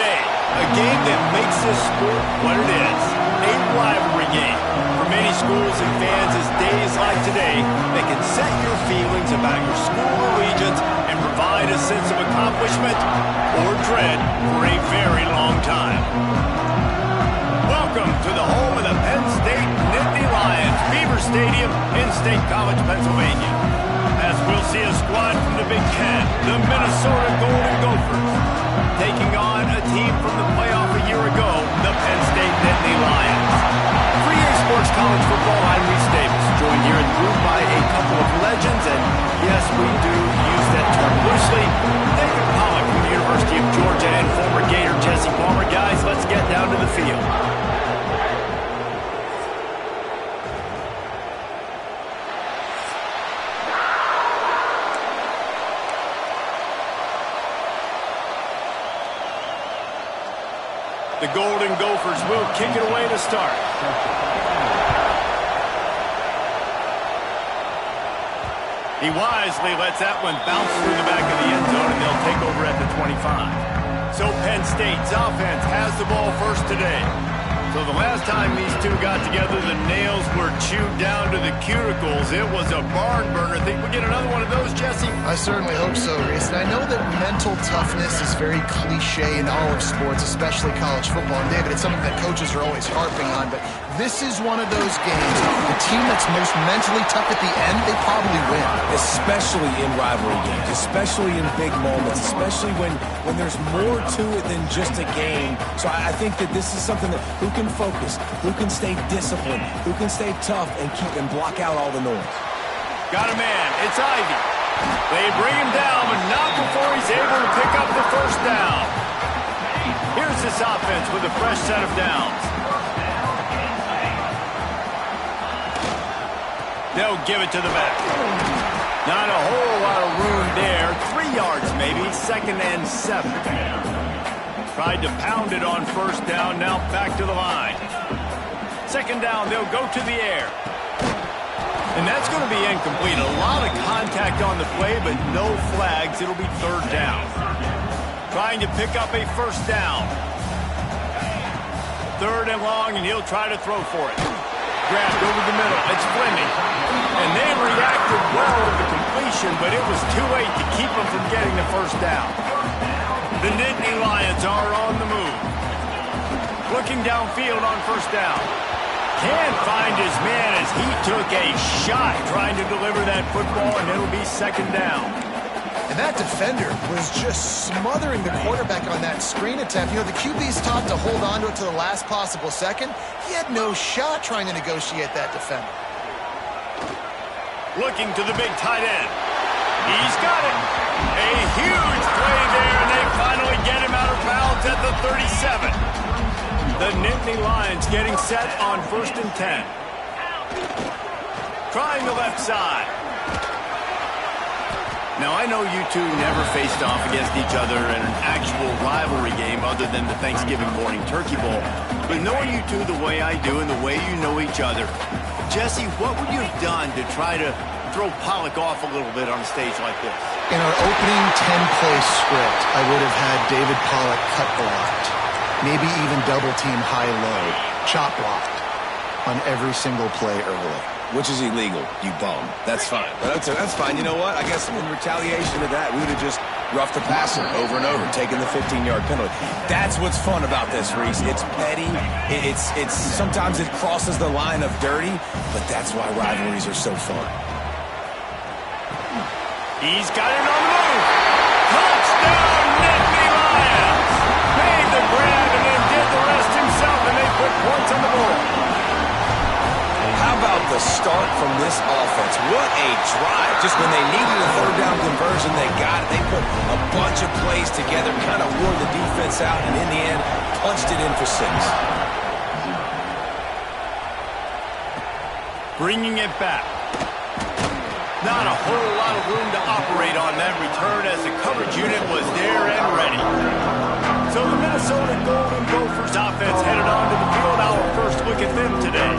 today. A game that makes this sport what it is. A rivalry game. For many schools and fans, it's days like today that can set your feelings about your school allegiance and provide a sense of accomplishment or dread for a very long time. Welcome to the home of the Penn State Nittany Lions, Beaver Stadium in State College, Pennsylvania. As we'll see a squad from the Big Ten, the Minnesota Golden Gophers, taking on a team from the playoff a year ago, the Penn State Nittany Lions. For EA Sports College Football, I'm Reese Davis, joined here in the room by a couple of legends, and yes, we do use that term loosely. David Pollock from the University of Georgia and former Gator Jesse Palmer. Guys, let's get down to the field. The Golden Gophers will kick it away to start. He wisely lets that one bounce through the back of the end zone, and they'll take over at the 25. So Penn State's offense has the ball first today. So the last time these two got together, the nails were chewed down to the cuticles. It was a barn burner. Think we get another one of those, Jesse? I certainly hope so, Reese. And I know that mental toughness is very cliche in all of sports, especially college football. And David, it's something that coaches are always harping on. But this is one of those games. The team that's most mentally tough at the end, they probably win. Especially in rivalry games, especially in big moments, especially when there's more to it than just a game. So I think that this is something that who can focus, who can stay disciplined, who can stay tough and keep and block out all the noise. Got a man. It's Ivy. They bring him down, but not before he's able to pick up the first down. Here's this offense with a fresh set of downs. They'll give it to the back. Not a whole lot of room there. 3 yards maybe. 2nd and 7. Tried to pound it on first down. Now back to the line. 2nd down. They'll go to the air. And that's going to be incomplete. A lot of contact on the play, but no flags. It'll be 3rd down. Trying to pick up a first down. 3rd and long, and he'll try to throw for it. Grabbed over the middle. It's Fleming. And they reacted well to the completion, but it was too late to keep them from getting the first down. The Nittany Lions are on the move. Looking downfield on first down. Can't find his man as he took a shot trying to deliver that football, and it'll be 2nd down. And that defender was just smothering the quarterback on that screen attempt. You know, the QB's taught to hold on to it to the last possible second. He had no shot trying to negotiate that defender. Looking to the big tight end. He's got it. A huge play there, and they finally get him out of bounds at the 37. The Nittany Lions getting set on 1st and 10. Trying the left side. Now, I know you two never faced off against each other in an actual rivalry game other than the Thanksgiving morning turkey bowl. But knowing you two the way I do and the way you know each other, Jesse, what would you have done to try to throw Pollock off a little bit on a stage like this? In our opening 10-play script, I would have had David Pollock cut blocked. Maybe even double-team high-low, chop blocked on every single play early. Which is illegal, you bum. That's fine. But that's fine. You know what? I guess in retaliation to that, we would have just roughed the passer over and over, taking the 15-yard penalty. That's what's fun about this, Reese. It's petty. It's sometimes it crosses the line of dirty, but that's why rivalries are so fun. He's got it on the move. Touchdown, Nittany Lions. Made the grab and then did the rest himself, and they put points on the board. How about the start from this offense? What a drive. Just when they needed a 3rd down conversion, they got it. They put a bunch of plays together, kind of wore the defense out, and in the end, punched it in for 6. Bringing it back. Not a whole lot of room to operate on that return as the coverage unit was there and ready. So the Minnesota Golden Gophers offense headed on to the field. Our first look at them today.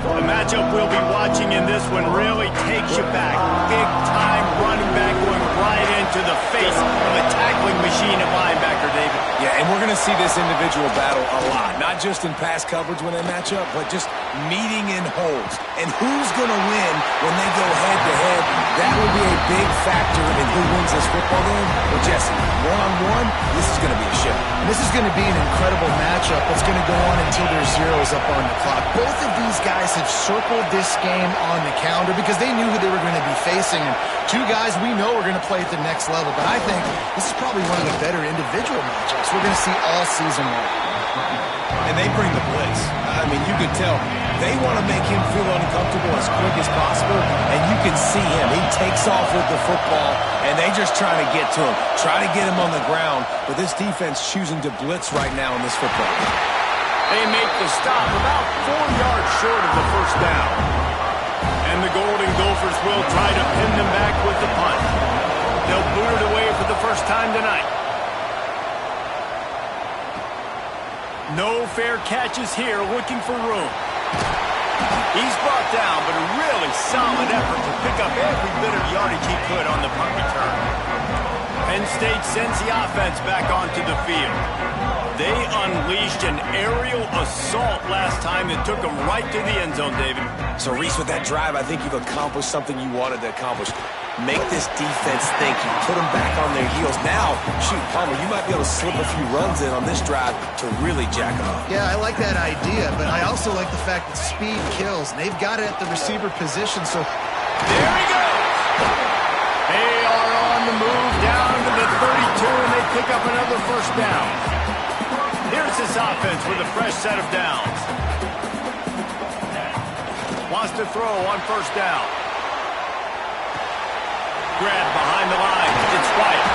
The matchup we'll be watching in this one really takes you back. Big time running back going right into the face of a tackling machine of linebacker, David. Yeah, and we're going to see this individual battle a lot. Not just in pass coverage when they match up, but just meeting in holes. And who's going to win when they go head-to-head? That will be a big factor in who wins this football game. Well, Jesse, one-on-one, this is going to be a show. This is going to be an incredible matchup that's going to go on until there's zeros up on the clock. Both of these guys have circled this game on the calendar because they knew who they were going to be facing. And two guys we know are going to play at the next level. But I think this is probably one of the better individual matchups we're going to see all season long. And they bring the blitz. I mean, you could tell they want to make him feel uncomfortable as quick as possible, and you can see him. He takes off with the football, and they just try to get to him, try to get him on the ground, but this defense choosing to blitz right now in this football game. They make the stop about 4 yards short of the first down. And the Golden Gophers will try to pin them back with the punt. They'll boot it away for the first time tonight. No fair catches here, looking for room. He's brought down, but a really solid effort to pick up every bit of yardage he could on the punt return. Penn State sends the offense back onto the field. They unleashed an aerial assault last time that took them right to the end zone, David. So, Reese, with that drive, I think you've accomplished something you wanted to accomplish. Make this defense think. You put them back on their heels. Now, shoot, Palmer, you might be able to slip a few runs in on this drive to really jack them up. Yeah, I like that idea, but I also like the fact that speed kills. And they've got it at the receiver position, so... There he goes! They are on the move down to the 32, and they pick up another first down. Here's this offense with a fresh set of downs. Wants to throw on first down. Grab behind the line. It's White.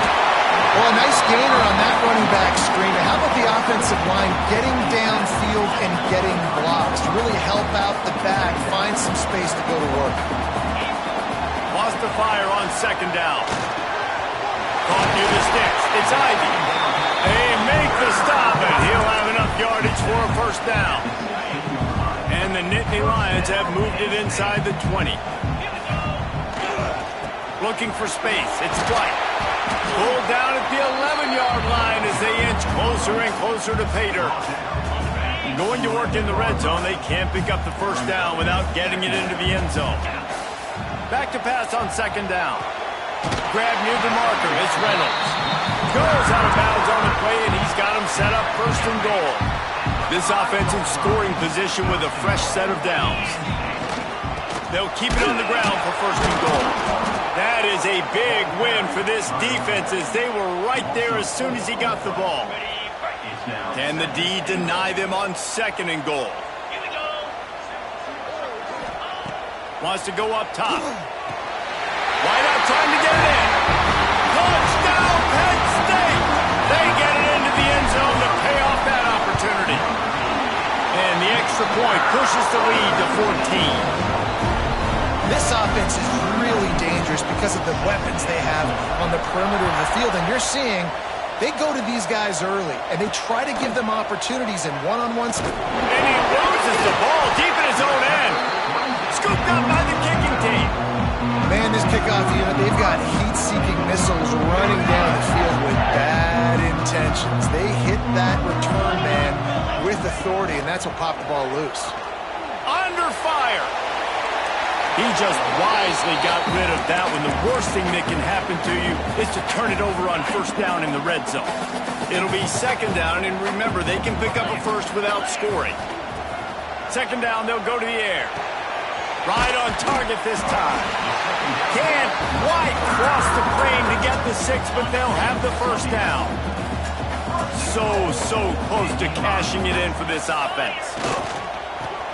Well, a nice gainer on that running back screen. How about the offensive line getting downfield and getting blocks to really help out the back, find some space to go to work? Wants to fire on second down. Caught near the sticks. It's Ivy. They make the stop, and he'll have enough yardage for a first down. And the Nittany Lions have moved it inside the 20. Looking for space. It's White. Pulled down at the 11-yard line as they inch closer and closer to pay dirt. Going to work in the red zone. They can't pick up the first down without getting it into the end zone. Back to pass on second down. Grab near the marker. It's Reynolds. Goes out of bounds on the play, and he's got him set up first and goal. This offense in scoring position with a fresh set of downs. They'll keep it on the ground for first and goal. That is a big win for this defense as they were right there as soon as he got the ball. Can the D deny them on second and goal? Wants to go up top. Wide out, trying to get it in. Touchdown, Penn State! They get it into the end zone to pay off that opportunity. And the extra point pushes the lead to 14. This offense is really dangerous because of the weapons they have on the perimeter of the field. And you're seeing they go to these guys early, and they try to give them opportunities in one-on-one. And he loses the ball deep in his own end. Scooped up by the kicking team. Man, this kickoff unit, they've got heat-seeking missiles running down the field with bad intentions. They hit that return man with authority, and that's what popped the ball loose. Under fire. He just wisely got rid of that one. The worst thing that can happen to you is to turn it over on first down in the red zone. It'll be second down, and remember, they can pick up a first without scoring. Second down, they'll go to the air. Right on target this time. Can't quite cross the plane to get the 6, but they'll have the first down. So close to cashing it in for this offense.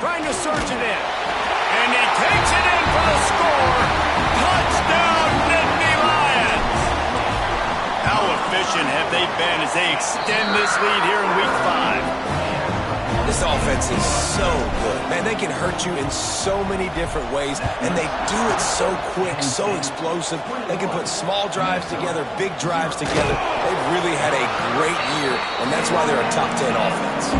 Trying to surge it in. And he takes it in for the score. Touchdown, Nittany Lions. How efficient have they been as they extend this lead here in Week 5? This offense is so good. Man, they can hurt you in so many different ways, and they do it so quick, so explosive. They can put small drives together, big drives together. They've really had a great year, and that's why they're a top 10 offense.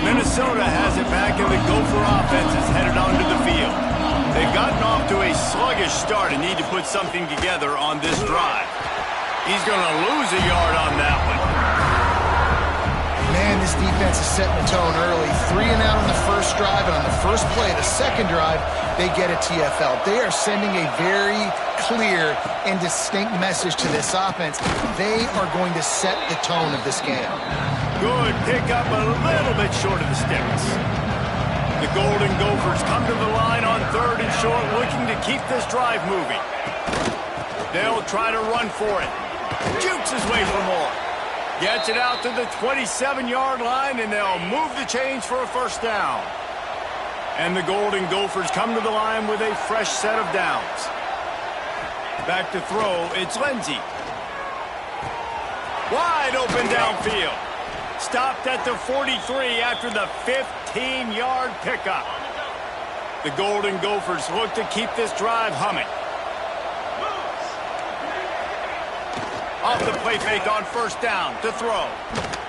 Minnesota has it back, and the Gopher offense is headed onto the field. They've gotten off to a sluggish start and need to put something together on this drive. He's going to lose a yard on that one. Man, this defense is setting the tone early. 3 and out on the first drive, and on the first play of the second drive, they get a TFL. They are sending a very clear and distinct message to this offense. They are going to set the tone of this game. Good pickup, a little bit short of the sticks. The Golden Gophers come to the line on 3rd and short, looking to keep this drive moving. They'll try to run for it. Jukes his way for more. Gets it out to the 27-yard line, and they'll move the chains for a first down. And the Golden Gophers come to the line with a fresh set of downs. Back to throw, it's Lindsey. Wide open downfield. Stopped at the 43 after the 15-yard pickup. The Golden Gophers look to keep this drive humming. Off the play fake on first down to throw.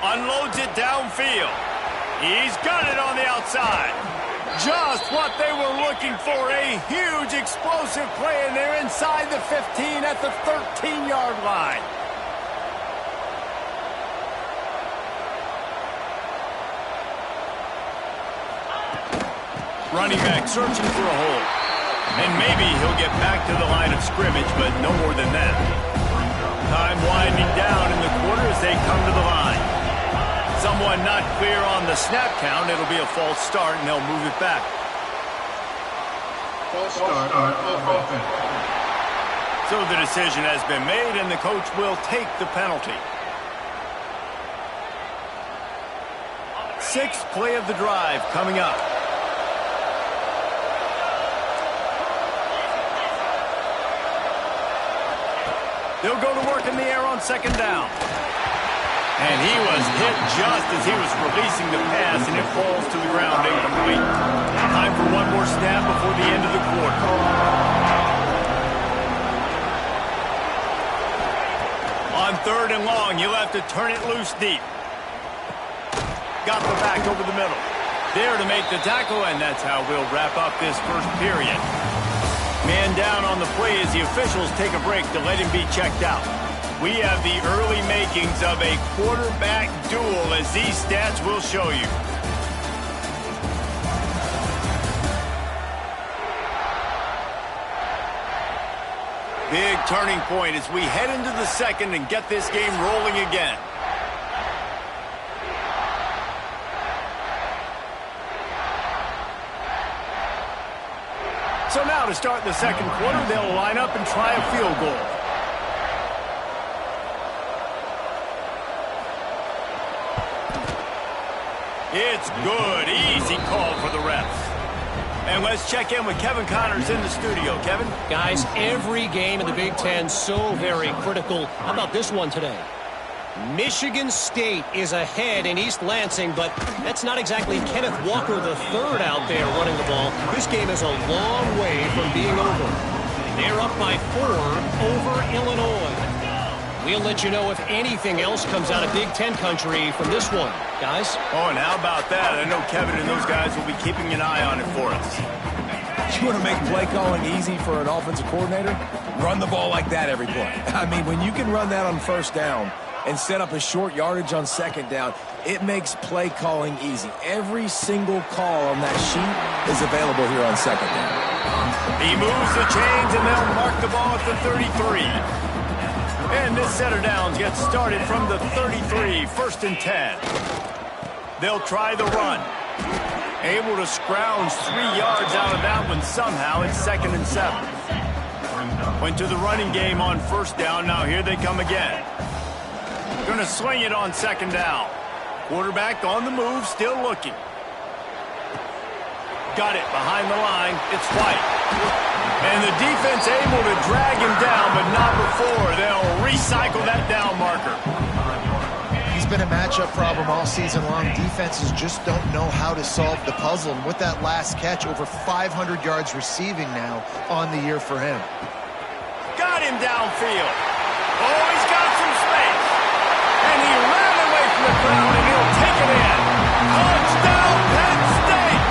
Unloads it downfield. He's got it on the outside. Just what they were looking for. A huge explosive play, and they're inside the 15 at the 13-yard line. Running back searching for a hole. And maybe he'll get back to the line of scrimmage, but no more than that. Time winding down in the quarter as they come to the line. Someone not clear on the snap count. It'll be a false start, and they'll move it back. False start on offense. So the decision has been made, and the coach will take the penalty. 6th play of the drive coming up. They'll go to work in the air on 2nd down. And he was hit just as he was releasing the pass, and it falls to the ground incomplete. Time for one more snap before the end of the quarter. On 3rd and long, you'll have to turn it loose deep. Got the back over the middle. There to make the tackle, and that's how we'll wrap up this first period. Man down on the play as the officials take a break to let him be checked out. We have the early makings of a quarterback duel, as these stats will show you. Big turning point as we head into the second and get this game rolling again. So now to start the second quarter, they'll line up and try a field goal. It's good. Easy call for the refs. And let's check in with Kevin Connors in the studio. Kevin? Guys, every game in the Big Ten so very critical. How about this one today? Michigan State is ahead in East Lansing, but that's not exactly Kenneth Walker III out there running the ball. This game is a long way from being over. They're up by 4 over Illinois. We'll let you know if anything else comes out of Big Ten country from this one. Guys? Oh, and how about that? I know Kevin and those guys will be keeping an eye on it for us. You want to make play calling easy for an offensive coordinator? Run the ball like that every play. I mean, when you can run that on first down and set up a short yardage on second down, it makes play calling easy. Every single call on that sheet is available here on second down. He moves the chains, and they'll mark the ball at the 33. And this set of downs gets started from the 33, 1st and 10. They'll try the run. Able to scrounge 3 yards out of that one somehow. It's 2nd and 7. Went to the running game on first down. Now here they come again. Going to swing it on 2nd down. Quarterback on the move, still looking. Got it behind the line. It's White. And the defense able to drag him down, but not before. They'll recycle that down marker. He's been a matchup problem all season long. Defenses just don't know how to solve the puzzle. And with that last catch, over 500 yards receiving now on the year for him. Got him downfield. Oh, he's got some space. And he ran away from the crowd, and he'll take it in. Touchdown, Penn State!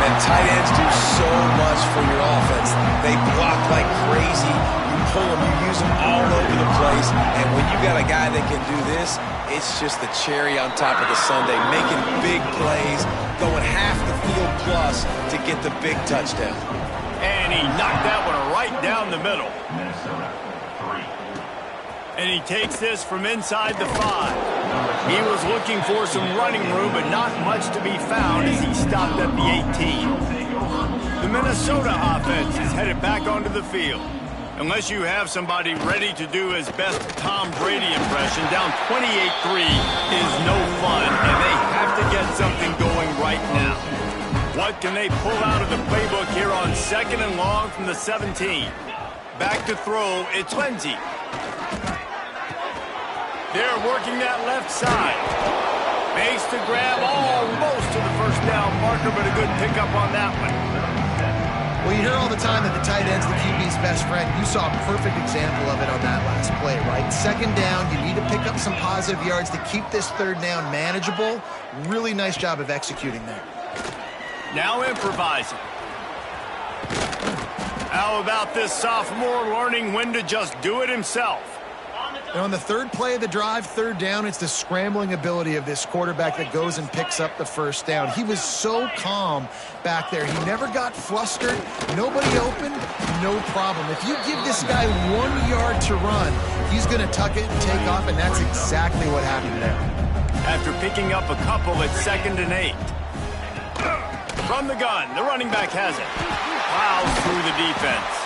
And tight ends do so for your offense. They block like crazy. You pull them, you use them all over the place. And when you got a guy that can do this, it's just the cherry on top of the sundae, making big plays, going half the field plus to get the big touchdown. And he knocked that one right down the middle. And he takes this from inside the 5. He was looking for some running room, but not much to be found as he stopped at the 18. The Minnesota offense is headed back onto the field. Unless you have somebody ready to do his best Tom Brady impression, down 28-3 is no fun, and they have to get something going right now. What can they pull out of the playbook here on 2nd and long from the 17? Back to throw, it's Lindsey. They're working that left side. Makes the grab almost to the first down marker, but a good pickup on that one. Well, you hear all the time that the tight end's the QB's best friend. You saw a perfect example of it on that last play, right? 2nd down, you need to pick up some positive yards to keep this 3rd down manageable. Really nice job of executing there. Now improvising. How about this sophomore learning when to just do it himself? And on the 3rd play of the drive, 3rd down, it's the scrambling ability of this quarterback that goes and picks up the 1st down. He was so calm back there. He never got flustered. Nobody open, no problem. If you give this guy 1 yard to run, he's going to tuck it and take off, and that's exactly what happened there. After picking up a couple at 2nd and 8. From the gun, the running back has it. Plows through the defense.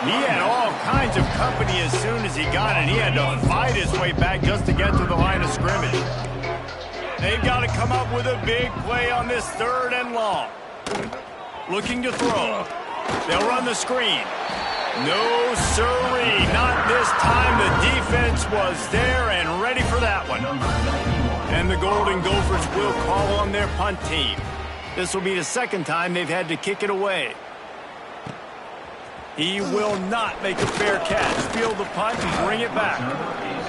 He had all kinds of company as soon as he got it. He had to fight his way back just to get to the line of scrimmage. They've got to come up with a big play on this 3rd and long. Looking to throw. They'll run the screen. No siree, not this time. The defense was there and ready for that one. And the Golden Gophers will call on their punt team. This will be the 2nd time they've had to kick it away. He will not make a fair catch. Field the punt and bring it back.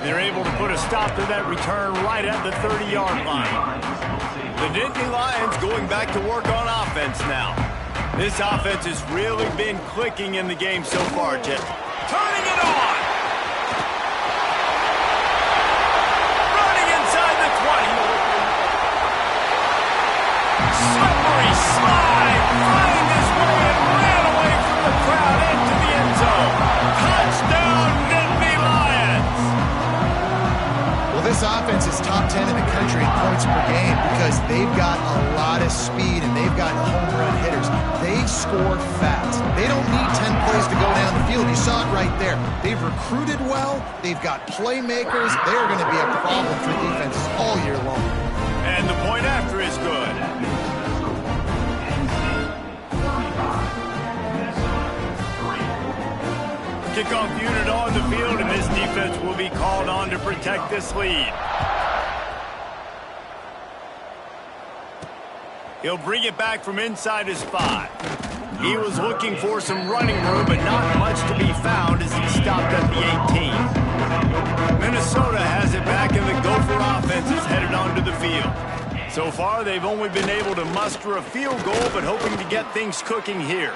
They're able to put a stop to that return right at the 30-yard line. The Nittany Lions going back to work on offense now. This offense has really been clicking in the game so far, Jet. Turning it on! Running inside the 20. Slippery slide! Finds his way and ran away from the crowd into the end zone. Touchdown, Nittany Lions! Well, this offense is top 10 in the country in points per game because they've got a lot of speed and they've got home run hitters. They score fast. They don't need 10 plays to go down the field. You saw it right there. They've recruited well. They've got playmakers. They're going to be a problem for defenses all year long. And the point after is good. Kickoff unit on the field, and this defense will be called on to protect this lead. He'll bring it back from inside his 5. He was looking for some running room, but not much to be found as he stopped at the 18. Minnesota has it back, and the Gopher offense is headed onto the field. So far, they've only been able to muster a field goal, but hoping to get things cooking here.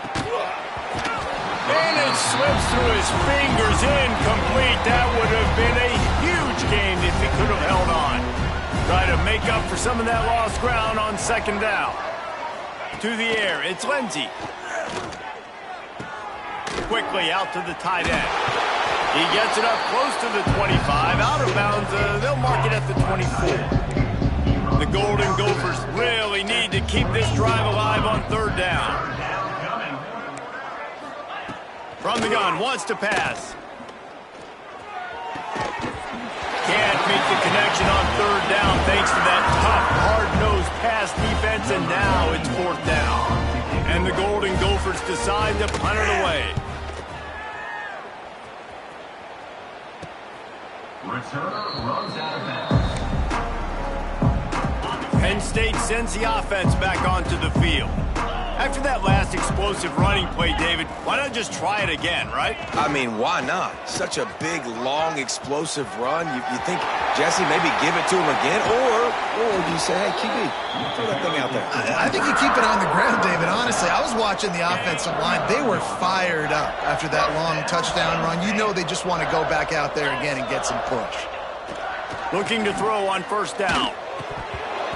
And it slips through his fingers, incomplete. That would have been a huge game if he could have held on. Try to make up for some of that lost ground on 2nd down. To the air, it's Lindsey. Quickly out to the tight end. He gets it up close to the 25. Out of bounds, they'll mark it at the 24. The Golden Gophers really need to keep this drive alive on 3rd down. From the gun, wants to pass. Can't make the connection on 3rd down thanks to that tough, hard-nosed pass defense, and now it's 4th down. And the Golden Gophers decide to punt it away. Returner runs out of bounds. Penn State sends the offense back onto the field. After that last explosive running play, David, why not just try it again, right? I mean, why not? Such a big, long, explosive run. You think, Jesse, maybe give it to him again? Or do you say, hey, QB, throw that thing out there? I think you keep it on the ground, David. Honestly, I was watching the offensive line. They were fired up after that long touchdown run. You know they just want to go back out there again and get some push. Looking to throw on first down.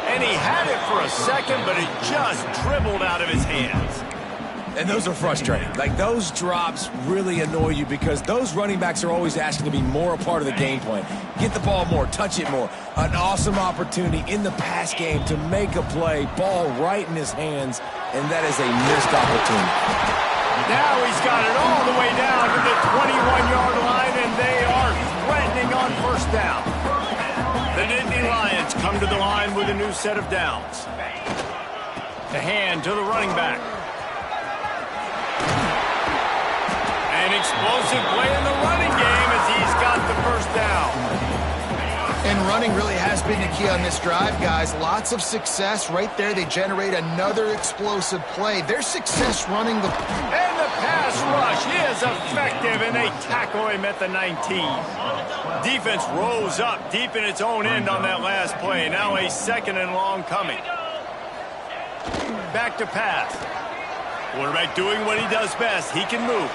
And he had it for a second, but it just dribbled out of his hands. And those are frustrating. Like, those drops really annoy you because those running backs are always asking to be more a part of the game plan. Get the ball more, touch it more. An awesome opportunity in the pass game to make a play, ball right in his hands, and that is a missed opportunity. Now he's got it all the way down to the 21-yard line, and they are threatening on first down. The Nittany Lions come to the line with a new set of downs. The hand to the running back. An explosive play in the running game as he's got the first down. And running really has been the key on this drive, guys. Lots of success right there. They generate another explosive play. Their success running the... And the pass rush is effective, and they tackle him at the 19. Defense rose up deep in its own end on that last play. Now a second and long coming. Back to pass. Quarterback doing what he does best. He can move.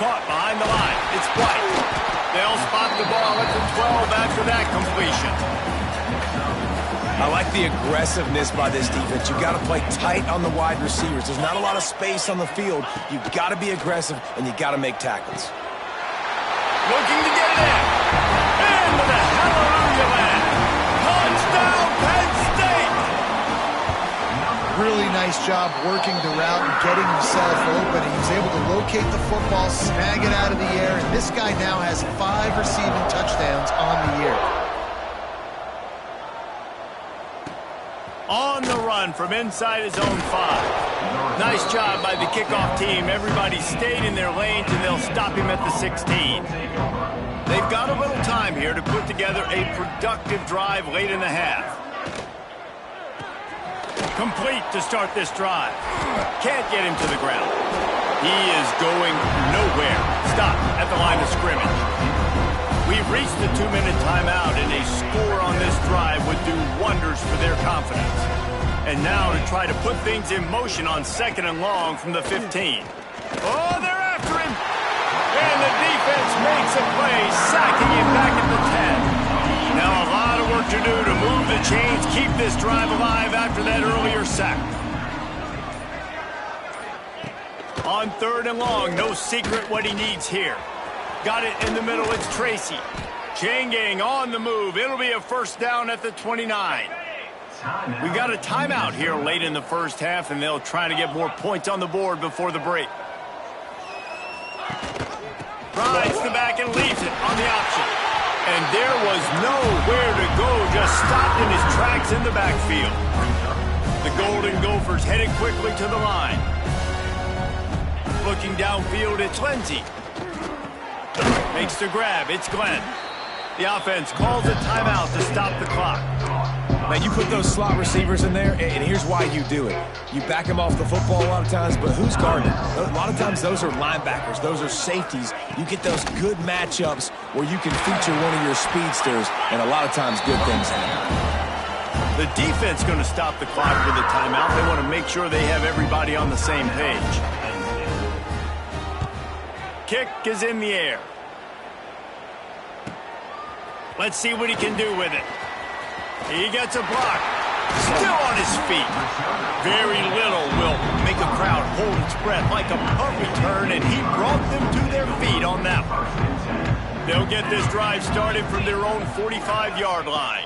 Caught behind the line. It's White. They'll spot the ball at the 12 after that completion. I like the aggressiveness by this defense. You've got to play tight on the wide receivers. There's not a lot of space on the field. You've got to be aggressive, and you've got to make tackles. Looking to get it in. Into the hallelujah land. Touchdown, Penn State! Really nice job working the route and getting himself open. He was able to locate the football, snag it out of the air, and this guy now has 5 receiving touchdowns on the year. On the run from inside his own 5. Nice job by the kickoff team. Everybody stayed in their lanes, and they'll stop him at the 16. They've got a little time here to put together a productive drive late in the half. Complete to start this drive. Can't get him to the ground. He is going nowhere. Stop at the line of scrimmage. We've reached the 2-minute timeout, and a score on this drive would do wonders for their confidence. And now to try to put things in motion on second and long from the 15. Oh, they're after him. And the defense makes a play, sacking him back at the 10. Now a lot of work to do to move the chains, keep this drive alive after that earlier sack. On third and long, no secret what he needs here. Got it in the middle, it's Tracy. Chain gang on the move. It'll be a first down at the 29. We got a timeout here late in the first half, and they'll try to get more points on the board before the break. Rides the back and leaves it on the option. And there was nowhere to go, just stopped in his tracks in the backfield. The Golden Gophers headed quickly to the line. Looking downfield, it's Lindsey. Makes the grab, it's Glenn. The offense calls a timeout to stop the clock. Now, you put those slot receivers in there, and here's why you do it. You back them off the football a lot of times, but who's guarding? A lot of times those are linebackers. Those are safeties. You get those good matchups where you can feature one of your speedsters, and a lot of times good things happen. The defense going to stop the clock with a timeout. They want to make sure they have everybody on the same page. Kick is in the air. Let's see what he can do with it. He gets a block. Still on his feet. Very little will make a crowd hold its breath like a punt return, and he brought them to their feet on that one. They'll get this drive started from their own 45-yard line.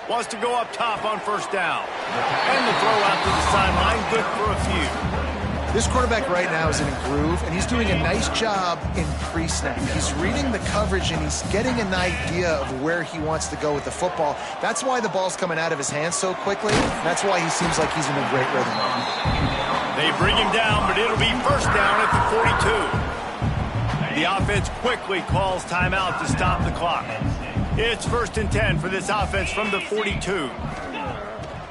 Wants to go up top on first down. And the throw out to the sideline, good for a few. This quarterback right now is in a groove, and he's doing a nice job in pre-snap. He's reading the coverage, and he's getting an idea of where he wants to go with the football. That's why the ball's coming out of his hands so quickly. That's why he seems like he's in a great rhythm. They bring him down, but it'll be first down at the 42. The offense quickly calls timeout to stop the clock. It's 1st and 10 for this offense from the 42. To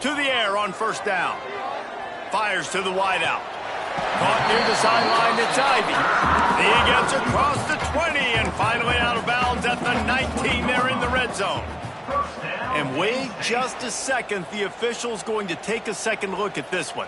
the air on first down. fires to the wideout. Caught near the sideline, it's Ivy. He gets across the 20 and finally out of bounds at the 19 there in the red zone. And wait just a second, the official's going to take a second look at this one.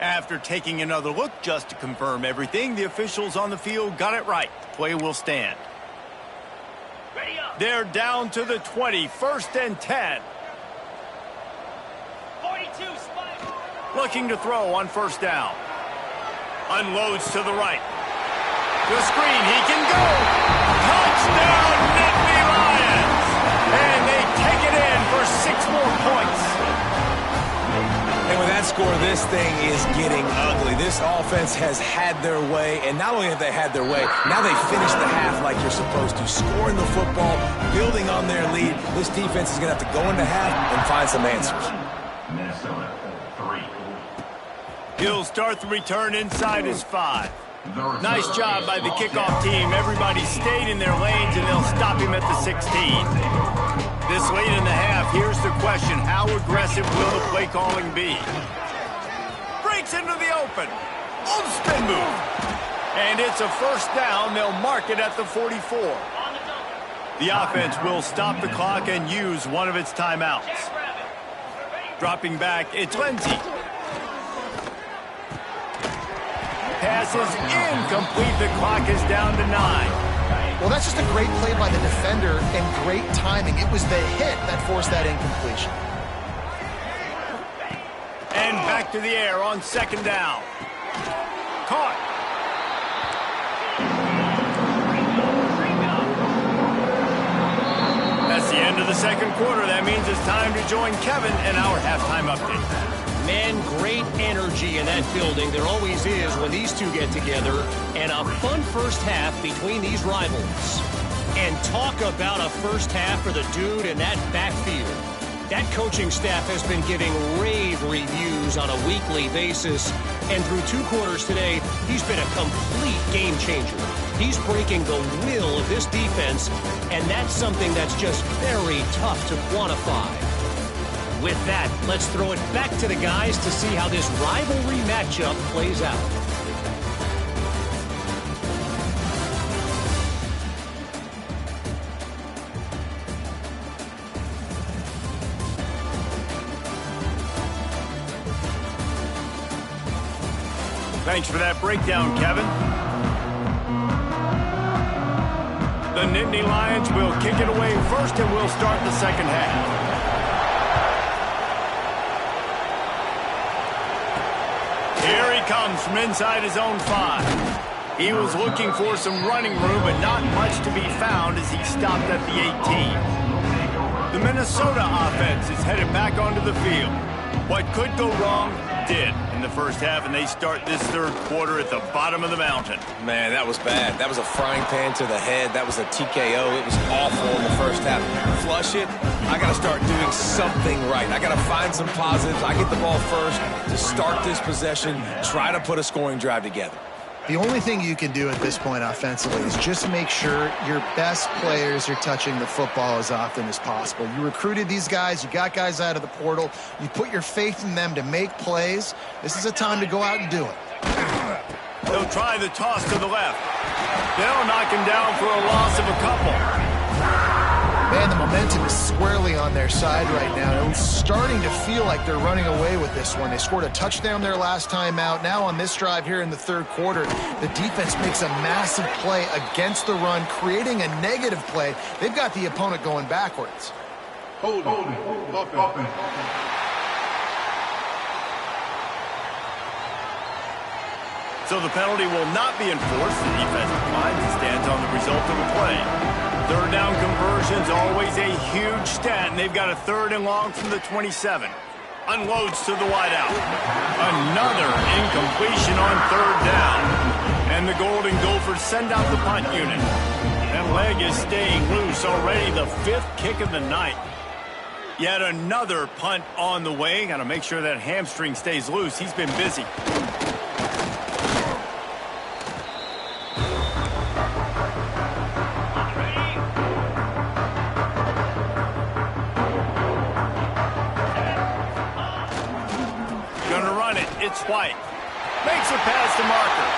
After taking another look just to confirm everything, the officials on the field got it right. Play will stand. They're down to the 20, 1st and 10. 42, spike. Looking to throw on 1st down. Unloads to the right. The screen, he can go. Touchdown, Nittany Lions! And they take it in for 6 more points. And with that score, this thing is getting ugly. This offense has had their way, and not only have they had their way, now they finish the half like you're supposed to, scoring the football, building on their lead. This defense is going to have to go into half and find some answers. Minnesota, 3. He'll start the return inside his 5. Nice job by the kickoff team. Everybody stayed in their lanes, and they'll stop him at the 16. This late in the half, here's the question. How aggressive will the play calling be? Breaks into the open. On the spin move. And it's a 1st down. They'll mark it at the 44. The offense will stop the clock and use one of its timeouts. Dropping back, it's Lindsey. Pass is incomplete. The clock is down to 9. Well, that's just a great play by the defender and great timing. It was the hit that forced that incompletion. And back to the air on 2nd down. Caught. That's the end of the 2nd quarter. That means it's time to join Kevin in our halftime update. Man, great energy in that building. There always is when these two get together. And a fun first half between these rivals. And talk about a first half for the dude in that backfield. That coaching staff has been giving rave reviews on a weekly basis. And through 2 quarters today, he's been a complete game changer. He's breaking the will of this defense. And that's something that's just very tough to quantify. With that, let's throw it back to the guys to see how this rivalry matchup plays out. Thanks for that breakdown, Kevin. The Nittany Lions will kick it away first, and we'll start the 2nd half. Here he comes from inside his own 5. He was looking for some running room, but not much to be found as he stopped at the 18. The Minnesota offense is headed back onto the field. What could go wrong did in the first half, and they start this 3rd quarter at the bottom of the mountain. Man, that was bad. That was a frying pan to the head. That was a TKO. It was awful in the first half. Flush it. I got to start doing something right. I got to find some positives. I get the ball first to start this possession, try to put a scoring drive together. The only thing you can do at this point offensively is just make sure your best players are touching the football as often as possible. You recruited these guys. You got guys out of the portal. You put your faith in them to make plays. This is a time to go out and do it. They'll try the toss to the left. They'll knock him down for a loss of a couple. Man, the momentum is squarely on their side right now. It's starting to feel like they're running away with this one. They scored a touchdown their last time out. Now on this drive here in the 3rd quarter, the defense makes a massive play against the run, creating a negative play. They've got the opponent going backwards. Hold it. So the penalty will not be enforced. The defense declines and stands on the result of the play. 3rd down conversion's always a huge stat, and they've got a 3rd and long from the 27. Unloads to the wideout. Another incompletion on 3rd down. And the Golden Gophers send out the punt unit. That leg is staying loose already, the 5th kick of the night. Yet another punt on the way. Got to make sure that hamstring stays loose. He's been busy. it's White. Makes a pass to Marker.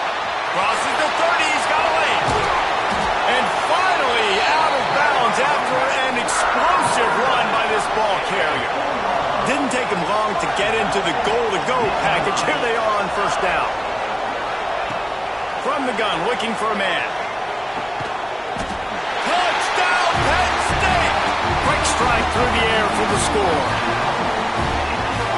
Crosses the 30, he's got a lane. And finally out of bounds after an explosive run by this ball carrier. Didn't take him long to get into the goal-to-go package. Here they are on first down. From the gun, looking for a man. Touchdown, Penn State! Quick strike through the air for the score.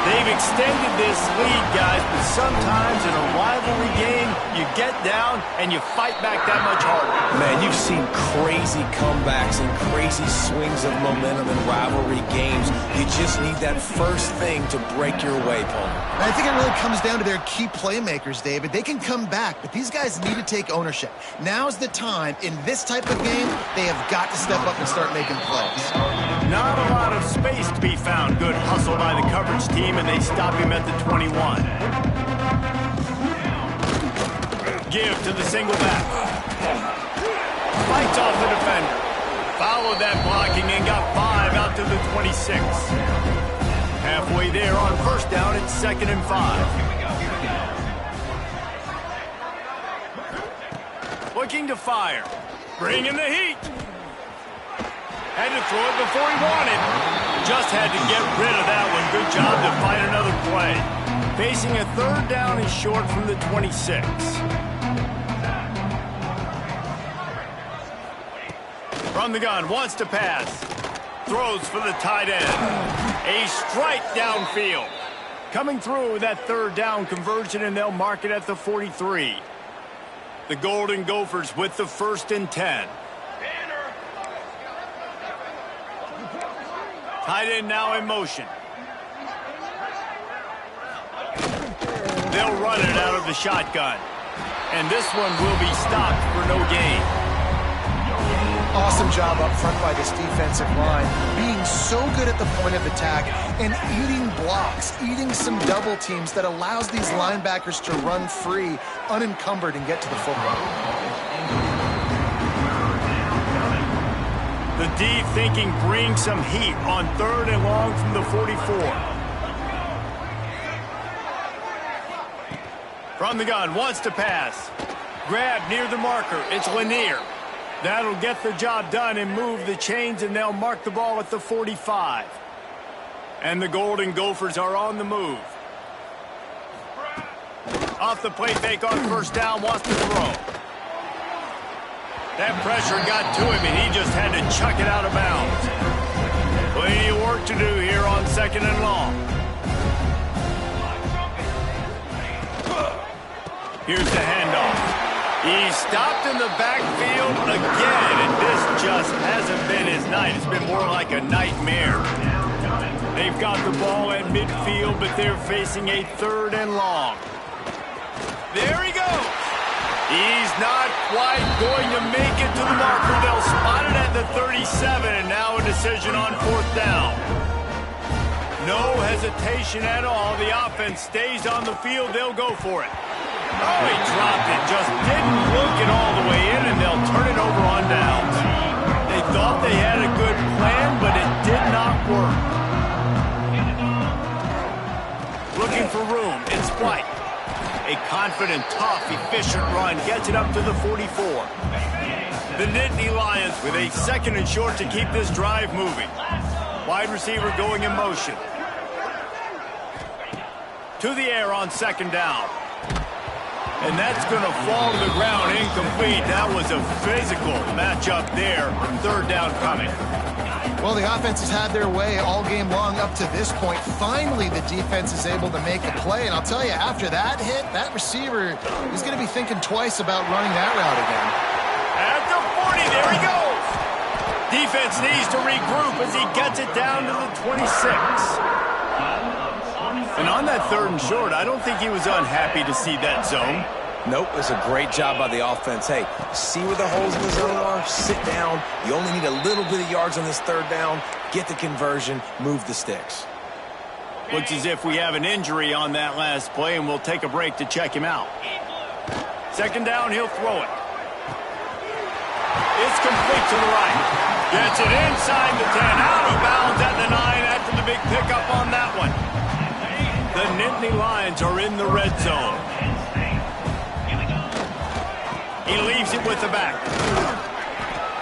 They've extended this lead, guys, but sometimes in a rivalry game, you get down and you fight back that much harder. Man, you've seen crazy comebacks and crazy swings of momentum in rivalry games. You just need that first thing to break your way, Paul. And I think it really comes down to their key playmakers, David. They can come back, but these guys need to take ownership. Now's the time. In this type of game, they have got to step up and start making plays. Not a lot of space to be found. Good hustle by the coverage team, and they stop him at the 21. Give to the single back. Fights off the defender. Followed that blocking and got 5 out to the 26. Halfway there on first down, it's 2nd and 5. Looking to fire. Bringing the heat. Had to throw it before he wanted. Just had to get rid of that one. Good job to find another play. Facing a 3rd down, he's short from the 26. From the gun, wants to pass. Throws for the tight end. A strike downfield. Coming through with that 3rd down conversion, and they'll mark it at the 43. The Golden Gophers with the 1st and 10. Tight end now in motion. They'll run it out of the shotgun. And this one will be stopped for no gain. Awesome job up front by this defensive line, being so good at the point of attack and eating blocks, eating some double teams that allows these linebackers to run free, unencumbered, and get to the football. The D thinking bring some heat on 3rd and long from the 44. From the gun, wants to pass. Grab near the marker. It's Lanier. That'll get the job done and move the chains, and they'll mark the ball at the 45. And the Golden Gophers are on the move. Off the play fake on first down, wants to throw. That pressure got to him, and he just had to chuck it out of bounds. Plenty of work to do here on 2nd and long. Here's the handoff. He's stopped in the backfield again, and this just hasn't been his night. It's been more like a nightmare. They've got the ball at midfield, but they're facing a 3rd and long. There he goes. He's not quite going to make it to the marker. They'll spot it at the 37, and now a decision on 4th down. No hesitation at all. The offense stays on the field. They'll go for it. Oh, he dropped it. Just didn't look it all the way in, and they'll turn it over on downs. They thought they had a good plan, but it did not work. Looking for room. It's White. A confident, tough, efficient run gets it up to the 44. The Nittany Lions with a 2nd and short to keep this drive moving. Wide receiver going in motion. To the air on 2nd down. And that's going to fall to the ground incomplete. That was a physical matchup there. 3rd down coming. Well, the offense has had their way all game long up to this point. Finally, the defense is able to make a play. And I'll tell you, after that hit, that receiver is going to be thinking twice about running that route again. At the 40, there he goes. Defense needs to regroup as he gets it down to the 26. And on that 3rd and short, I don't think he was unhappy to see that zone. Nope, it's a great job by the offense. Hey, see where the holes in the zone are, sit down. You only need a little bit of yards on this 3rd down. Get the conversion, move the sticks. Looks as if we have an injury on that last play, and we'll take a break to check him out. 2nd down, he'll throw it. It's complete to the right. Gets it inside the 10, out of bounds at the 9 after the big pickup on that one. The Nittany Lions are in the red zone. He leaves it with the back.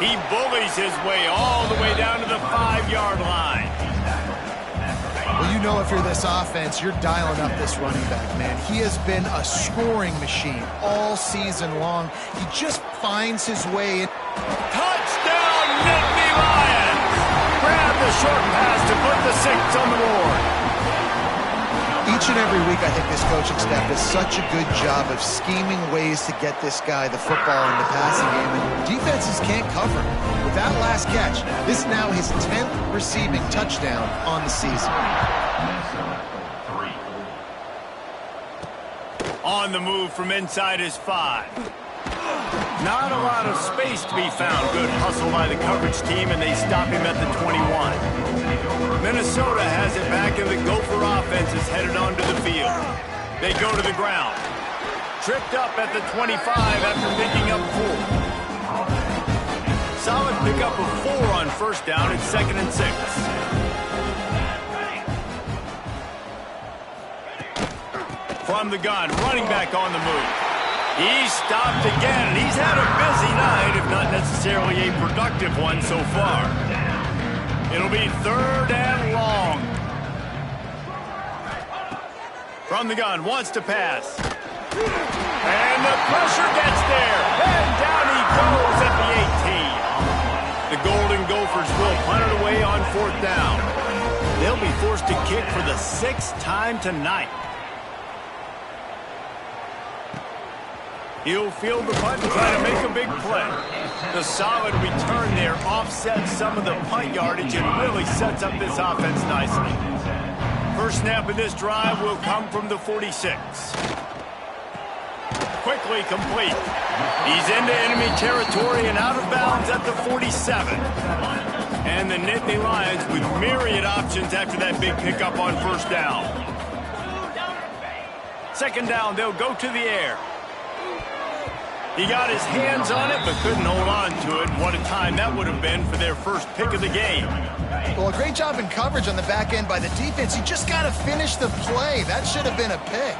He bullies his way all the way down to the 5-yard line. Well, you know if you're this offense, you're dialing up this running back, man. He has been a scoring machine all season long. He just finds his way in. Touchdown, Nittany Lions! Grab the short pass to put the 6 on the board. Each and every week, I think this coaching staff does such a good job of scheming ways to get this guy the football in the passing game, and defenses can't cover him. With that last catch, this is now his 10th receiving touchdown on the season. On the move from inside his 5. Not a lot of space to be found. Good hustle by the coverage team, and they stop him at the 21. Minnesota has it back, and the Gopher offense is headed onto the field. They go to the ground. Tripped up at the 25 after picking up 4. Solid pickup of 4 on first down. It's 2nd and 6. From the gun, running back on the move. He's stopped again. He's had a busy night, if not necessarily a productive one so far. It'll be 3rd and long. From the gun, wants to pass. And the pressure gets there. And down he goes at the 18. The Golden Gophers will punt it away on 4th down. They'll be forced to kick for the 6th time tonight. He'll field the punt and try to make a big play. The solid return there offsets some of the punt yardage and really sets up this offense nicely. First snap of this drive will come from the 46. Quickly complete. He's into enemy territory and out of bounds at the 47. And the Nittany Lions with myriad options after that big pickup on first down. 2nd down, they'll go to the air. He got his hands on it, but couldn't hold on to it. What a time that would have been for their first pick of the game. Well, a great job in coverage on the back end by the defense. You just got to finish the play. That should have been a pick.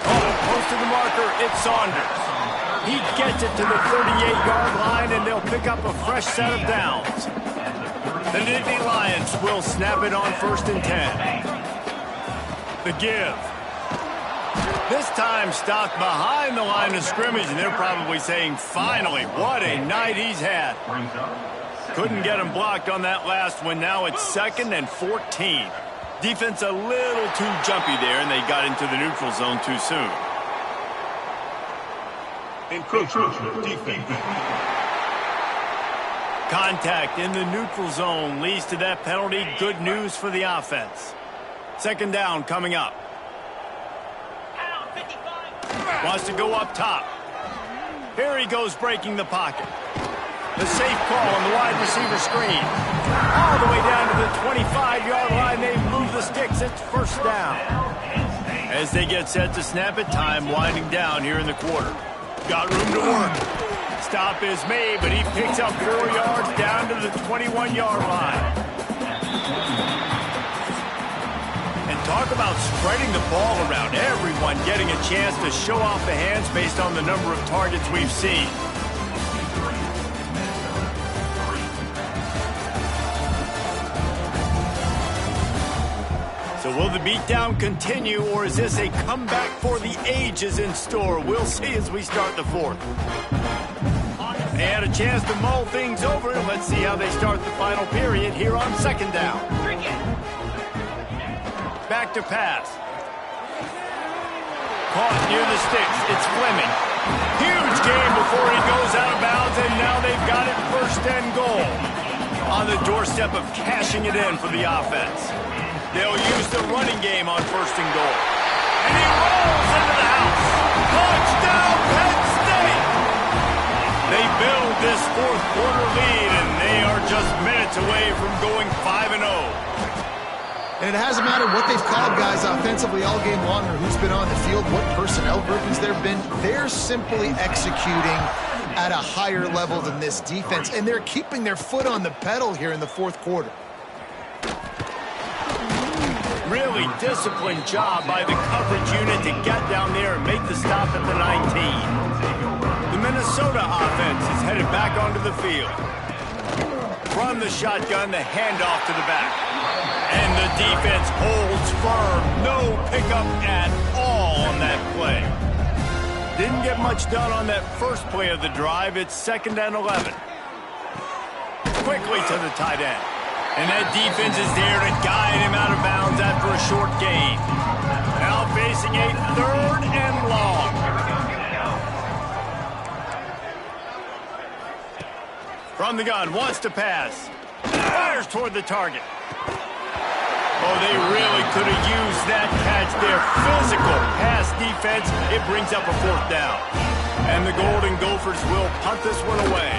Oh, close to the marker, it's Saunders. He gets it to the 38-yard line, and they'll pick up a fresh set of downs. The Nittany Lions will snap it on 1st and 10. The give. This time stopped behind the line of scrimmage, and they're probably saying, finally, what a night he's had. Couldn't get him blocked on that last one. Now it's 2nd and 14. Defense a little too jumpy there, and they got into the neutral zone too soon. Encroachment defense. Contact in the neutral zone leads to that penalty. Good news for the offense. 2nd down coming up. Wants to go up top. Here he goes breaking the pocket. The safe call on the wide receiver screen. All the way down to the 25-yard line. They move the sticks. It's 1st down. As they get set to snap it, time winding down here in the quarter. Got room to work. Stop is made, but he picks up 4 yards down to the 21-yard line. Talk about spreading the ball around. Everyone getting a chance to show off the hands based on the number of targets we've seen. So will the beatdown continue, or is this a comeback for the ages in store? We'll see as we start the 4th. They had a chance to mull things over. Let's see how they start the final period here on 2nd down. Back to pass. Caught near the sticks. It's Fleming. Huge game before he goes out of bounds, and now they've got it 1st and goal. On the doorstep of cashing it in for the offense. They'll use the running game on 1st and goal. And he rolls into the house. Touchdown, Penn State! They build this 4th quarter lead, and they are just minutes away from going 5-0. And it hasn't mattered what they've called guys offensively all game long or who's been on the field, what personnel groupings there have been. They're simply executing at a higher level than this defense, and they're keeping their foot on the pedal here in the 4th quarter. Really disciplined job by the coverage unit to get down there and make the stop at the 19. The Minnesota offense is headed back onto the field. From the shotgun, the handoff to the back. And the defense holds firm. No pickup at all on that play. Didn't get much done on that first play of the drive. It's 2nd and 11. Quickly to the tight end. And that defense is there to guide him out of bounds after a short gain. Now facing a 3rd and long. From the gun, wants to pass. Fires toward the target. Oh, they really could have used that catch there. Physical pass defense. It brings up a 4th down. And the Golden Gophers will punt this one away.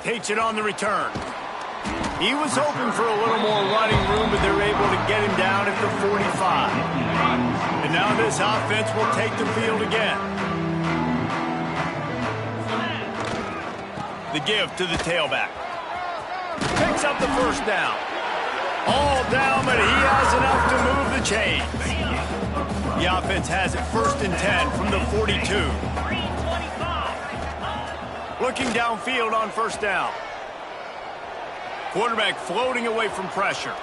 Takes it on the return. He was hoping for a little more running room, but they're able to get him down at the 45. And now this offense will take the field again. The give to the tailback. Picks up the 1st down. All down, but he has enough to move the chains. The offense has it 1st and 10 from the 42. Looking downfield on 1st down. Quarterback floating away from pressure.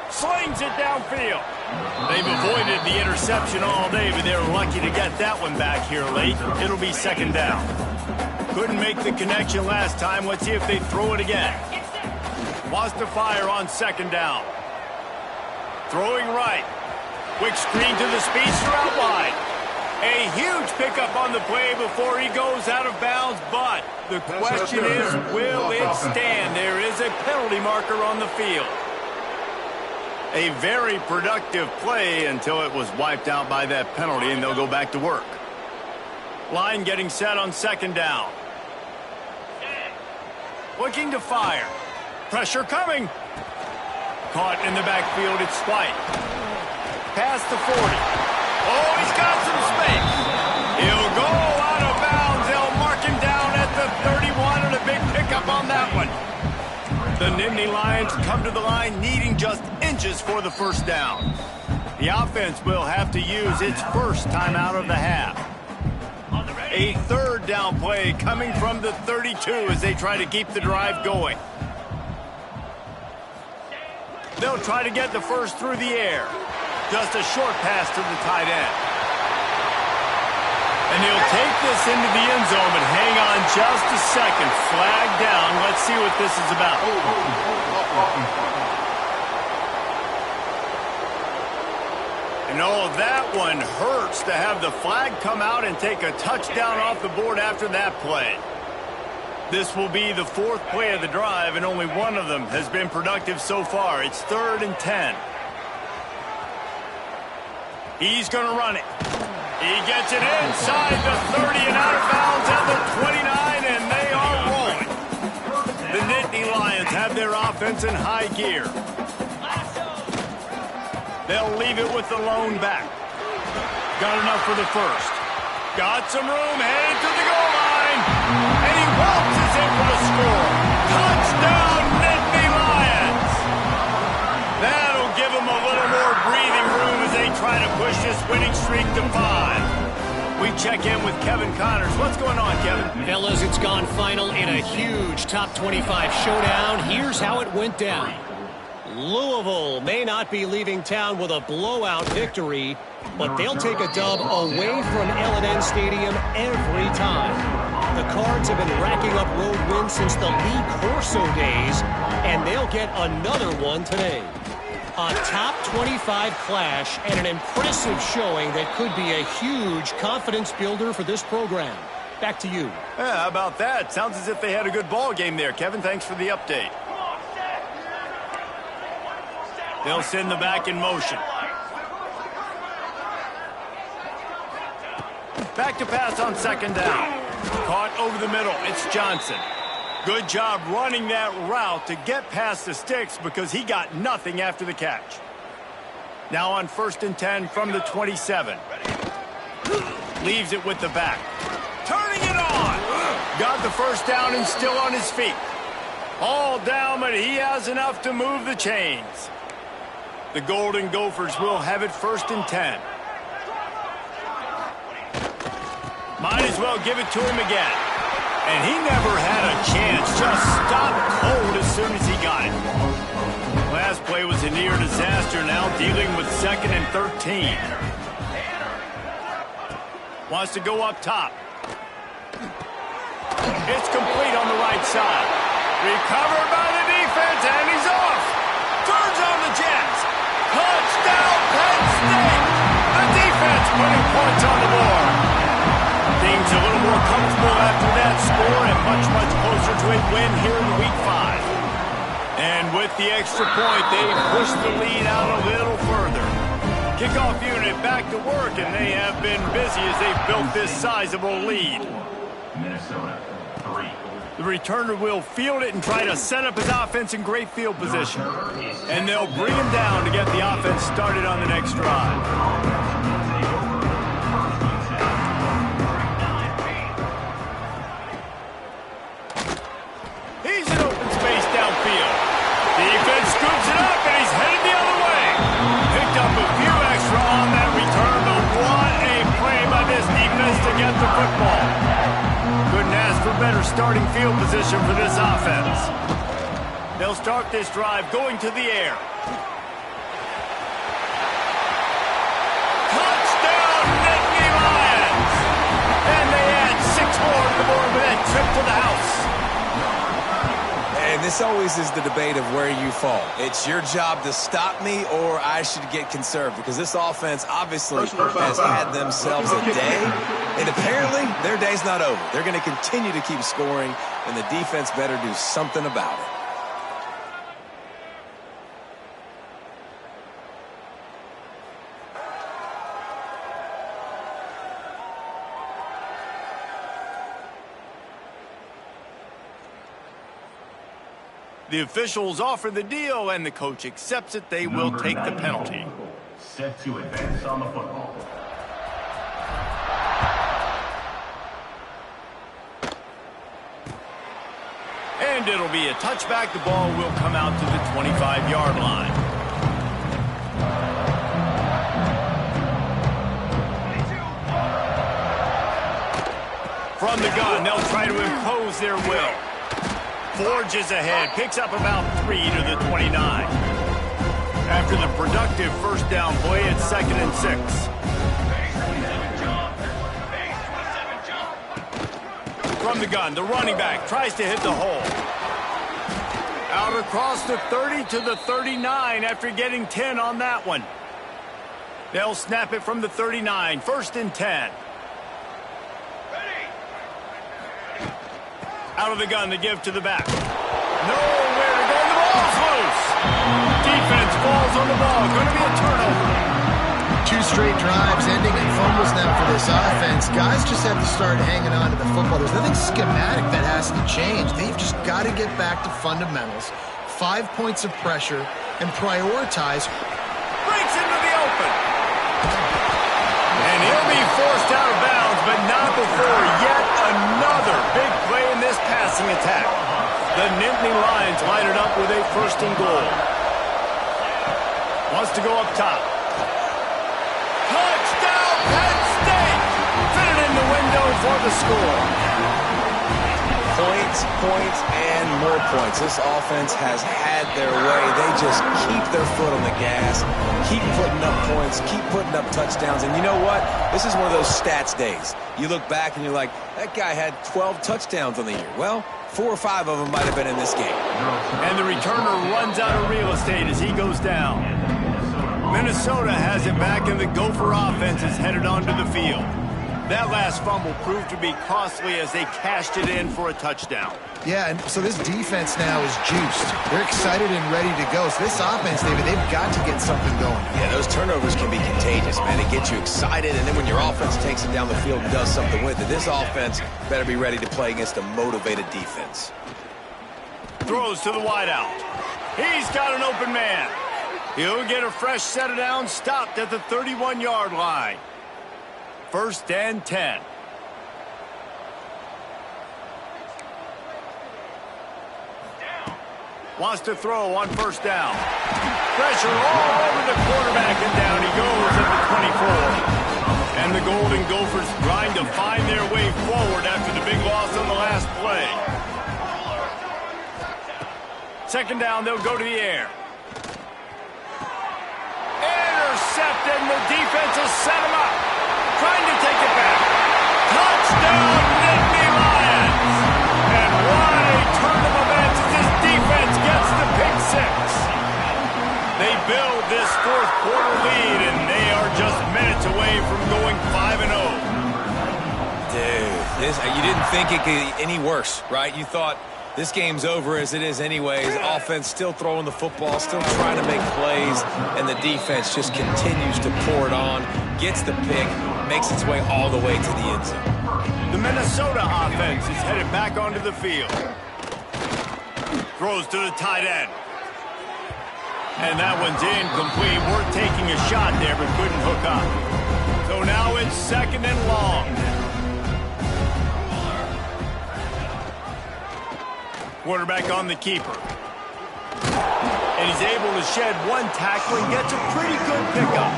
Slings it downfield. They've avoided the interception all day, but they're lucky to get that one back here late. It'll be 2nd down. Couldn't make the connection last time. Let's see if they throw it again. Wants to fire on 2nd down. Throwing right. Quick screen to the speedster out wide. A huge pickup on the play before he goes out of bounds, but the question is, will it stand? There is a penalty marker on the field. A very productive play until it was wiped out by that penalty, and they'll go back to work. Line getting set on 2nd down. Looking to fire. Pressure coming. Caught in the backfield, it's White. Past the 40. Oh, he's got some space. He'll go out of bounds. They'll mark him down at the 31 and a big pickup on that one. The Nittany Lions come to the line needing just inches for the 1st down. The offense will have to use its 1st timeout of the half. A 3rd down play coming from the 32 as they try to keep the drive going. They'll try to get the 1st through the air. Just a short pass to the tight end. And he'll take this into the end zone, but hang on just a second. Flag down. Let's see what this is about. And oh, that one hurts to have the flag come out and take a touchdown off the board after that play. This will be the 4th play of the drive, and only one of them has been productive so far. It's 3rd and 10. He's going to run it. He gets it inside the 30 and out of bounds at the 29, and they are rolling. The Nittany Lions have their offense in high gear. They'll leave it with the lone back. Got enough for the 1st. Got some room, headed to the goal line. And he waltzes in for the score. Touchdown, Nittany Lions. That'll give them a little more breathing room as they try to push this winning streak to 5. We check in with Kevin Connors. What's going on, Kevin? Fellas, it's gone final in a huge top 25 showdown. Here's how it went down. Louisville may not be leaving town with a blowout victory, but they'll take a dub away from L&N Stadium every time. The Cards have been racking up road wins since the Lee Corso days, and they'll get another one today. A top 25 clash and an impressive showing that could be a huge confidence builder for this program. Back to you. Yeah, how about that? Sounds as if they had a good ball game there, Kevin. Thanks for the update. They'll send the back in motion. Back to pass on 2nd down. Caught over the middle. It's Johnson. Good job running that route to get past the sticks because he got nothing after the catch. Now on 1st and 10 from the 27. Leaves it with the back. Turning it on. Got the 1st down and still on his feet. All down, but he has enough to move the chains. The Golden Gophers will have it 1st and 10. Might as well give it to him again. And he never had a chance. Just stopped cold as soon as he got it. Last play was a near disaster. Now dealing with 2nd and 13. Wants to go up top. It's complete on the right side. Recovered by the defense, and he's off. Turns on the Jets. Touchdown, Penn State. The defense putting points on the board. Things a little more comfortable after that score and much, much closer to a win here in Week 5. And with the extra point, they push the lead out a little further. Kickoff unit back to work, and they have been busy as they've built this sizable lead. Minnesota, 3. The returner will field it and try to set up his offense in great field position. And they'll bring him down to get the offense started on the next drive. He's in open space downfield. Defense scoops it up, and he's headed the other way. Picked up a few extra on that return, but what a play by this defense to get the football. Couldn't ask for better starting field position for this offense. They'll start this drive going to the air. Touchdown, Nittany Lions! And they add 6 more to the board with that trip to the house. And this always is the debate of where you fall. It's your job to stop me, or I should get conservative, because this offense obviously has had themselves a day, and apparently their day's not over. They're going to continue to keep scoring, and the defense better do something about it. The officials offer the deal, and the coach accepts it. They will take the penalty. Set to advance on the football. And it'll be a touchback. The ball will come out to the 25-yard line. From the gun, they'll try to impose their will. Forges ahead, picks up about 3 to the 29. After the productive first down play, it's 2nd and 6. From the gun, the running back tries to hit the hole. Out across the 30 to the 39 after getting 10 on that one. They'll snap it from the 39, 1st and 10. Out of the gun to give to the back. Nowhere to go. The ball's loose. Defense falls on the ball. Going to be a turnover. 2 straight drives ending in fumbles now for this offense. Guys just have to start hanging on to the football. There's nothing schematic that has to change. They've just got to get back to fundamentals. 5 points of pressure and prioritize. Breaks into the open. And he'll be forced out of bounds, but not before yet another big play in this passing attack. The Nittany Lions line it up with a 1st and goal. Wants to go up top. Touchdown, Penn State! Fitted in the window for the score. Points, points, and more points. This offense has had their way. They just keep their foot on the gas, keep putting up points, keep putting up touchdowns. And you know what? This is one of those stats days. You look back and you're like, that guy had 12 touchdowns on the year. Well, 4 or 5 of them might have been in this game. And the returner runs out of real estate as he goes down. Minnesota has it back, and the Gopher offense is headed onto the field. That last fumble proved to be costly as they cashed it in for a touchdown. Yeah, and so this defense now is juiced. They're excited and ready to go. So this offense, David, they've got to get something going. Yeah, those turnovers can be contagious, man. It gets you excited, and then when your offense takes it down the field and does something with it, this offense better be ready to play against a motivated defense. Throws to the wideout. He's got an open man. He'll get a fresh set of downs, stopped at the 31-yard line. 1st and 10. Wants to throw on first down. Pressure all over the quarterback, and down he goes at the 24. And the Golden Gophers trying to find their way forward after the big loss on the last play. Second down, they'll go to the air. Intercepted, and the defense has set him up. Trying to take it back. Touchdown, Nittany Lions! And what a turn of events as this defense gets the pick six. They build this fourth quarter lead, and they are just minutes away from going 5-0. Dude, you didn't think it could get any worse, right? You thought this game's over as it is anyways. Offense still throwing the football, still trying to make plays, and the defense just continues to pour it on, gets the pick, makes its way all the way to the end zone. The Minnesota offense is headed back onto the field. Throws to the tight end. And that one's incomplete. Worth taking a shot there, but couldn't hook up. So now it's second and long. Quarterback on the keeper. And he's able to shed one tackle and gets a pretty good pickup.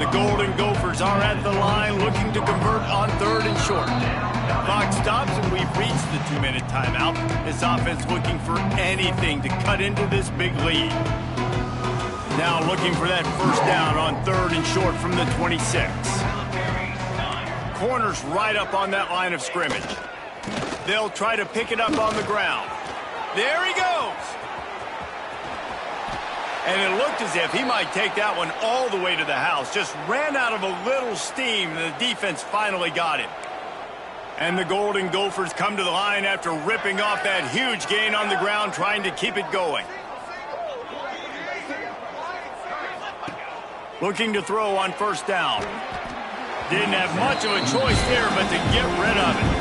The Golden Gophers are at the line looking to convert on third and short. Clock stops and we've reached the 2-minute timeout. This offense looking for anything to cut into this big lead. Now looking for that first down on third and short from the 26. Corners right up on that line of scrimmage. They'll try to pick it up on the ground. There he goes. And it looked as if he might take that one all the way to the house. Just ran out of a little steam, and the defense finally got him. And the Golden Gophers come to the line after ripping off that huge gain on the ground, trying to keep it going. Looking to throw on first down. Didn't have much of a choice there, but to get rid of it.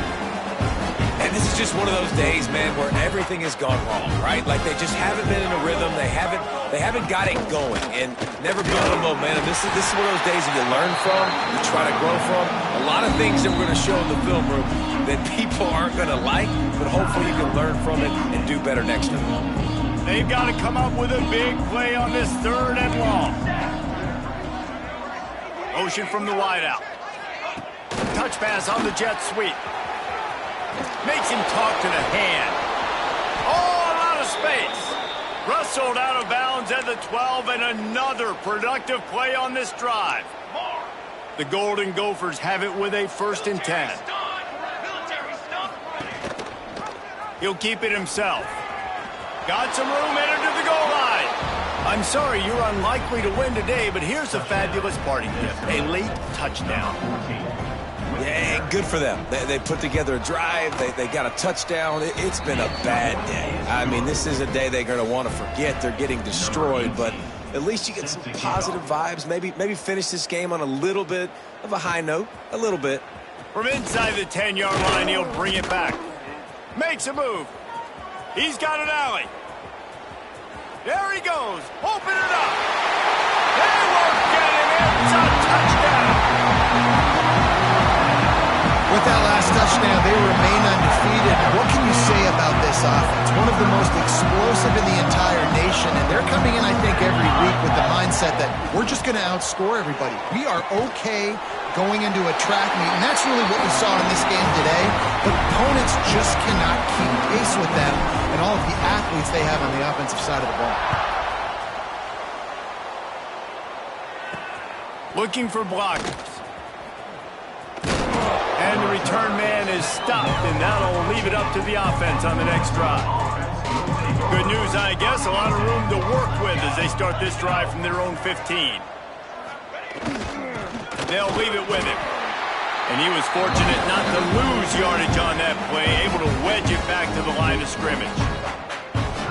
And this is just one of those days, man, where everything has gone wrong, right? Like they just haven't been in a rhythm. They haven't got it going and never built momentum. This is one of those days that you learn from, you try to grow from. A lot of things that we're going to show in the film room that people aren't going to like, but hopefully you can learn from it and do better next time. They've got to come up with a big play on this third and long. Motion from the wideout. Touch pass on the jet sweep. Makes him talk to the hand. Oh, a lot of space. Rustled out of bounds at the 12, and another productive play on this drive. The Golden Gophers have it with a 1st and 10. He'll keep it himself. Got some room headed to the goal line. I'm sorry, you're unlikely to win today, but here's a fabulous parting gift. A late touchdown. Yeah, good for them. They put together a drive. They got a touchdown. It's been a bad day. I mean, this is a day they're going to want to forget. They're getting destroyed, but at least you get some positive vibes. Maybe finish this game on a little bit of a high note. A little bit. From inside the 10-yard line, he'll bring it back. Makes a move. He's got an alley. There he goes. Open it up. They won't get him. It's a touchdown. With that last touchdown, they remain undefeated. What can you say about this offense? One of the most explosive in the entire nation, and they're coming in, I think, every week with the mindset that we're just going to outscore everybody. We are okay going into a track meet, and that's really what we saw in this game today. But opponents just cannot keep pace with them and all of the athletes they have on the offensive side of the ball. Looking for blockers. And the return man is stopped, and that'll leave it up to the offense on the next drive. Good news, I guess. A lot of room to work with as they start this drive from their own 15. They'll leave it with him. And he was fortunate not to lose yardage on that play, able to wedge it back to the line of scrimmage.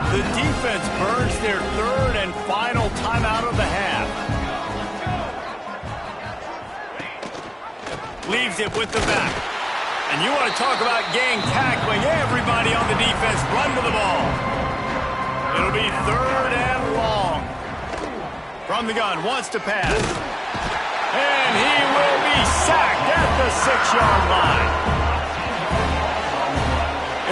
The defense burns their third and final timeout of the half. Leaves it with the back. And you want to talk about gang tackling. Everybody on the defense run to the ball. It'll be third and long. From the gun, wants to pass. And he will be sacked at the 6-yard line.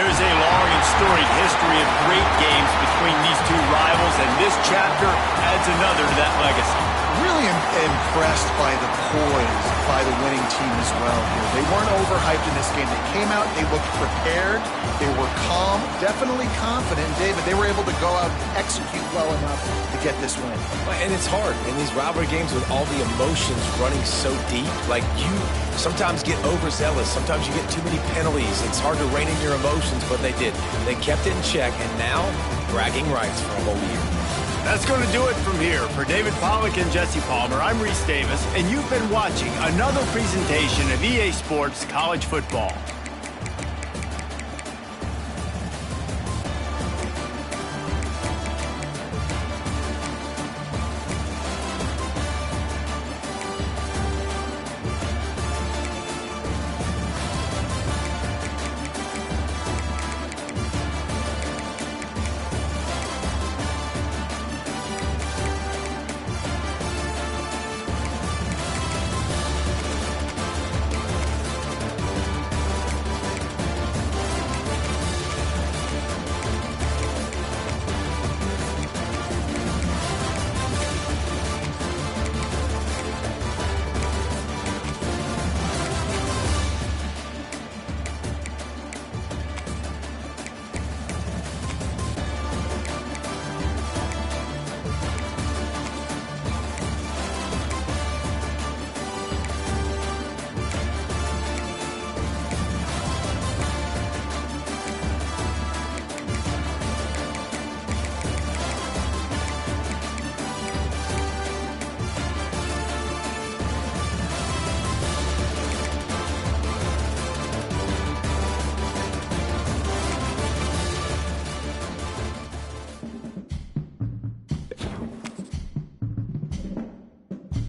It There's a long and storied history of great games between these two rivals, and this chapter adds another to that legacy. Really impressed by the poise by the winning team as well here. They weren't overhyped in this game. They came out, they looked prepared, they were calm, definitely confident. David, they were able to go out and execute well enough to get this win. And it's hard in these rivalry games with all the emotions running so deep. Like, you sometimes get overzealous. Sometimes you get too many penalties. It's hard to rein in your emotions, but they did. They kept it in check, and now bragging rights for a whole year. That's going to do it from here. For David Pollack and Jesse Palmer, I'm Reese Davis, and you've been watching another presentation of EA Sports College Football.